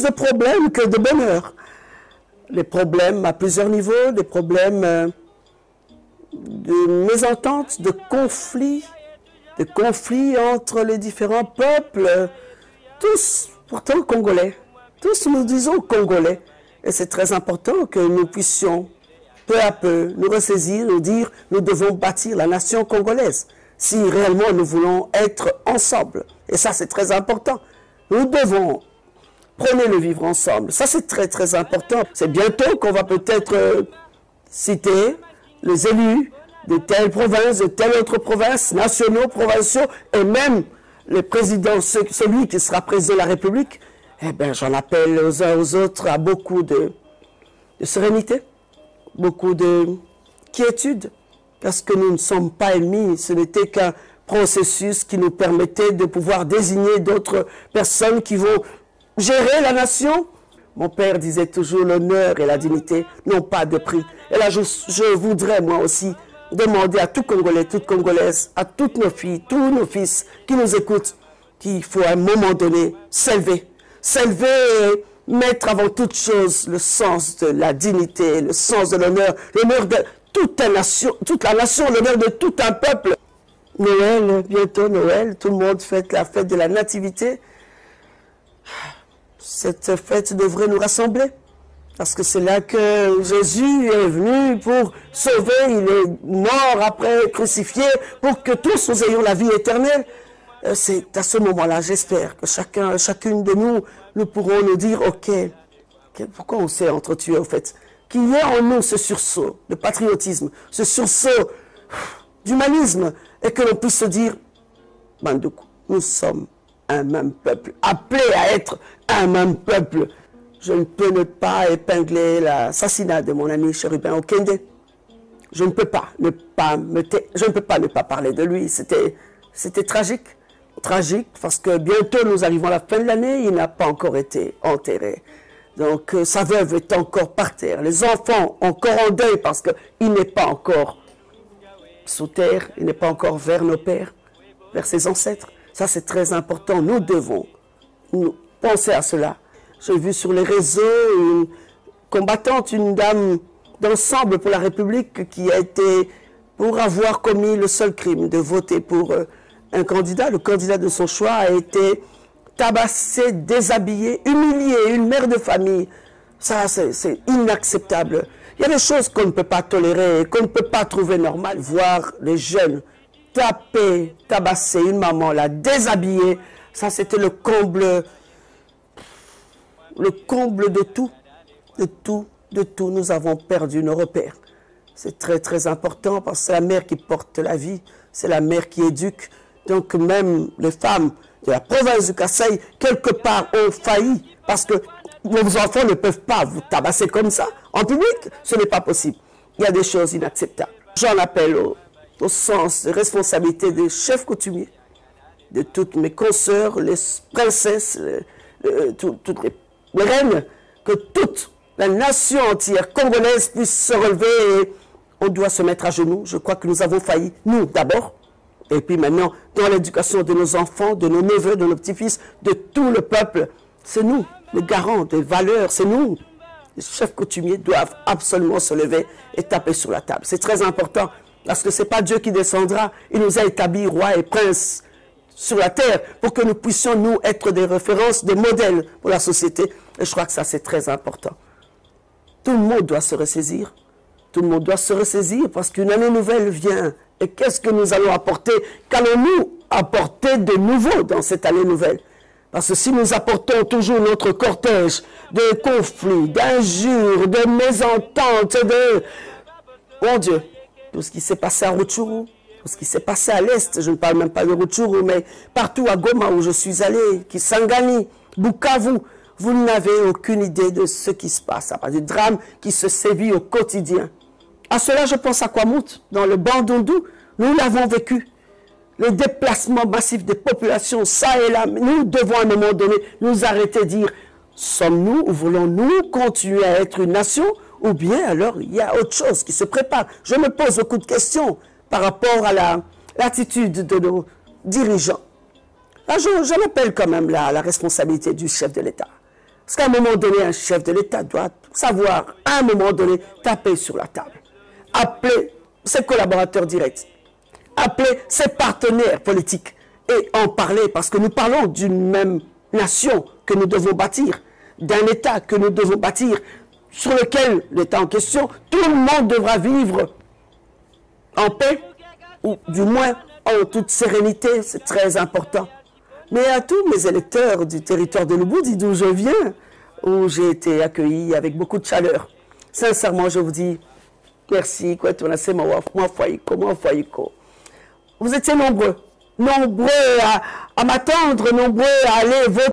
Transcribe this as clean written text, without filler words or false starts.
de problèmes que de bonheur. Les problèmes à plusieurs niveaux, des problèmes de mésentente, de conflits entre les différents peuples, tous pourtant congolais. Tous nous disons congolais. Et c'est très important que nous puissions peu à peu nous ressaisir, nous dire nous devons bâtir la nation congolaise si réellement nous voulons être ensemble. Et ça c'est très important. Nous devons prôner le vivre ensemble. Ça c'est très très important. C'est bientôt qu'on va peut-être citer les élus de telle province, de telle autre province, nationaux, provinciaux, et même les présidents, celui qui sera président de la République. Eh bien, j'en appelle aux uns aux autres à beaucoup de sérénité, beaucoup de quiétude, parce que nous ne sommes pas ennemis. Ce n'était qu'un processus qui nous permettait de pouvoir désigner d'autres personnes qui vont gérer la nation. Mon père disait toujours l'honneur et la dignité n'ont pas de prix. Et là, je voudrais moi aussi demander à tout Congolais, toute Congolaise, à toutes nos filles, tous nos fils qui nous écoutent, qu'il faut à un moment donné s'élever et mettre avant toute chose le sens de la dignité, le sens de l'honneur de toute la nation, l'honneur de tout un peuple. Noël, bientôt Noël, tout le monde fête la fête de la nativité. Cette fête devrait nous rassembler, parce que c'est là que Jésus est venu pour sauver, il est mort après crucifié, pour que tous nous ayons la vie éternelle. C'est à ce moment-là, j'espère que chacune de nous pourrons nous dire, ok, pourquoi on s'est entretués au fait? Qu'il y ait en nous ce sursaut de patriotisme, ce sursaut d'humanisme, et que l'on puisse se dire, Bandoukou, nous sommes un même peuple, appelé à être un même peuple. Je ne peux ne pas épingler l'assassinat de mon ami Chérubin Okende. Je ne peux pas ne pas parler de lui. C'était tragique. Tragique parce que bientôt nous arrivons à la fin de l'année, il n'a pas encore été enterré. Donc sa veuve est encore par terre. Les enfants encore en deuil parce qu'il n'est pas encore sous terre, il n'est pas encore vers nos pères, vers ses ancêtres. Ça c'est très important. Nous devons penser à cela. J'ai vu sur les réseaux une combattante, une dame d'ensemble pour la République qui a été, pour avoir commis le seul crime de voter pour un candidat, le candidat de son choix a été tabassé, déshabillé, humilié, une mère de famille. Ça, c'est inacceptable. Il y a des choses qu'on ne peut pas tolérer, qu'on ne peut pas trouver normales. Voir les jeunes taper, tabasser une maman, la déshabiller, ça c'était le comble de tout. De tout, nous avons perdu nos repères. C'est très très important parce que c'est la mère qui porte la vie, c'est la mère qui éduque. Donc même les femmes de la province du Kasaï, quelque part, ont failli parce que vos enfants ne peuvent pas vous tabasser comme ça. En public, ce n'est pas possible. Il y a des choses inacceptables. J'en appelle au sens de responsabilité des chefs coutumiers, de toutes mes consoeurs, les princesses, toutes les reines, que toute la nation entière congolaise puisse se relever et on doit se mettre à genoux. Je crois que nous avons failli, nous d'abord, et puis maintenant, dans l'éducation de nos enfants, de nos neveux, de nos petits-fils, de tout le peuple. C'est nous, les garants des valeurs, c'est nous. Les chefs coutumiers doivent absolument se lever et taper sur la table. C'est très important, parce que ce n'est pas Dieu qui descendra. Il nous a établis rois et princes sur la terre pour que nous puissions, nous, être des références, des modèles pour la société. Et je crois que ça, c'est très important. Tout le monde doit se ressaisir. Tout le monde doit se ressaisir parce qu'une année nouvelle vient. Et qu'est-ce que nous allons apporter? Qu'allons-nous apporter de nouveau dans cette année nouvelle? Parce que si nous apportons toujours notre cortège de conflits, d'injures, de mésententes, Mon Dieu, tout ce qui s'est passé à Rutshuru, tout ce qui s'est passé à l'Est, je ne parle même pas de Rutshuru, mais partout à Goma où je suis allé, Kisangani, Bukavu, vous n'avez aucune idée de ce qui se passe. À du drame qui se sévit au quotidien. À cela, je pense à Kwamout, dans le Bandundu, nous l'avons vécu. Le déplacement massif des populations, ça et là, nous devons à un moment donné nous arrêter de dire, sommes-nous ou voulons-nous continuer à être une nation, ou bien alors il y a autre chose qui se prépare. Je me pose beaucoup de questions par rapport à l'attitude de nos dirigeants. Là, j'en appelle quand même la responsabilité du chef de l'État. Parce qu'à un moment donné, un chef de l'État doit savoir, à un moment donné, taper sur la table. Appeler ses collaborateurs directs. Appeler ses partenaires politiques. Et en parler, parce que nous parlons d'une même nation que nous devons bâtir, d'un État que nous devons bâtir, sur lequel l'État en question, tout le monde devra vivre en paix, ou du moins en toute sérénité, c'est très important. Mais à tous mes électeurs du territoire de Lubudi, d'où je viens, où j'ai été accueilli avec beaucoup de chaleur, sincèrement, je vous dis merci. Vous étiez nombreux à m'attendre, nombreux à aller voter.